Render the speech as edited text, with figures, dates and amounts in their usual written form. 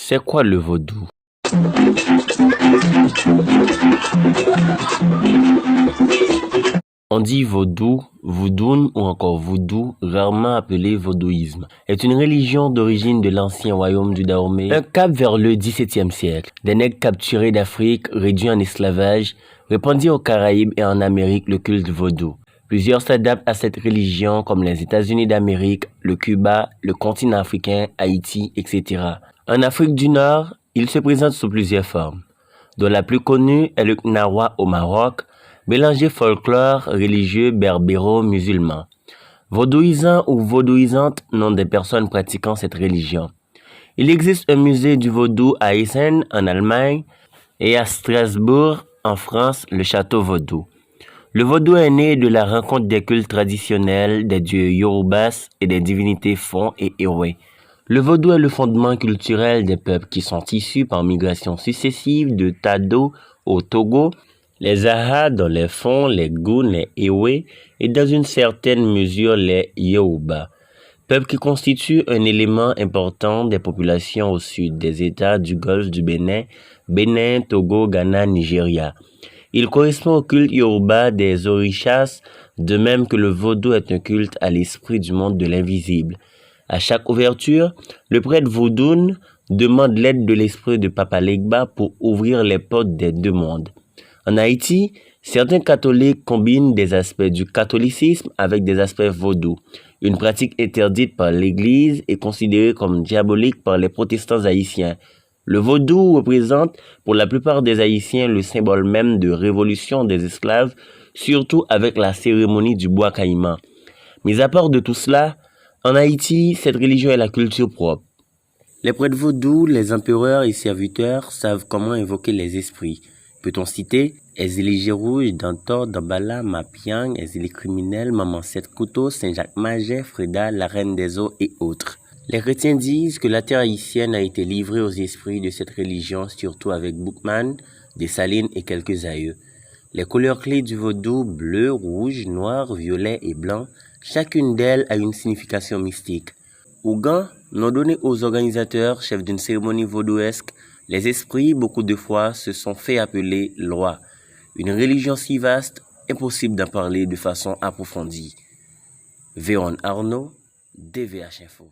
C'est quoi le vaudou? On dit vaudou, voudoun ou encore voodoo, rarement appelé vaudouisme, est une religion d'origine de l'ancien royaume du Dahomey, un cap vers le XVIIe siècle. Des nègres capturés d'Afrique, réduits en esclavage, répandirent aux Caraïbes et en Amérique le culte vaudou. Plusieurs s'adaptent à cette religion comme les États-Unis d'Amérique, le Cuba, le continent africain, Haïti, etc. En Afrique du Nord, il se présente sous plusieurs formes, dont la plus connue est le Knawa au Maroc, mélanger folklore religieux berbéro-musulman. Vaudouisants ou vaudouisantes, nom des personnes pratiquant cette religion. Il existe un musée du vaudou à Essen, en Allemagne, et à Strasbourg, en France, le château vaudou. Le vaudou est né de la rencontre des cultes traditionnels des dieux yorubas et des divinités Fon et Ewe. Le vaudou est le fondement culturel des peuples qui sont issus par migration successive de Tado au Togo, les Aha dans les Fon, les Goun, les Ewe et dans une certaine mesure les Yoruba, peuple qui constitue un élément important des populations au sud des États du Golfe du Bénin, Togo, Ghana, Nigeria. Il correspond au culte Yoruba des Orishas, de même que le vaudou est un culte à l'esprit du monde de l'invisible. À chaque ouverture, le prêtre vaudoun demande l'aide de l'esprit de Papa Legba pour ouvrir les portes des deux mondes. En Haïti, certains catholiques combinent des aspects du catholicisme avec des aspects vaudou, une pratique interdite par l'Église et considérée comme diabolique par les protestants haïtiens. Le vaudou représente pour la plupart des Haïtiens le symbole même de révolution des esclaves, surtout avec la cérémonie du bois caïman. Mais à part de tout cela, en Haïti, cette religion est la culture propre. Les prêtres vaudous, les empereurs et serviteurs savent comment invoquer les esprits. Peut-on citer Ezélie Rouge, Dantor, Dambala, Mapiang, Ezélie Criminel, Maman Sept Couteaux, Saint-Jacques Maget, Freda, la Reine des Eaux et autres. Les chrétiens disent que la terre haïtienne a été livrée aux esprits de cette religion, surtout avec Boukman, Dessalines et quelques aïeux. Les couleurs clés du vaudou, bleu, rouge, noir, violet et blanc, chacune d'elles a une signification mystique. Ougan, nom donné aux organisateurs, chefs d'une cérémonie vaudouesque, les esprits, beaucoup de fois, se sont fait appeler loi. Une religion si vaste, impossible d'en parler de façon approfondie. Véron Arnaud, DVH Info.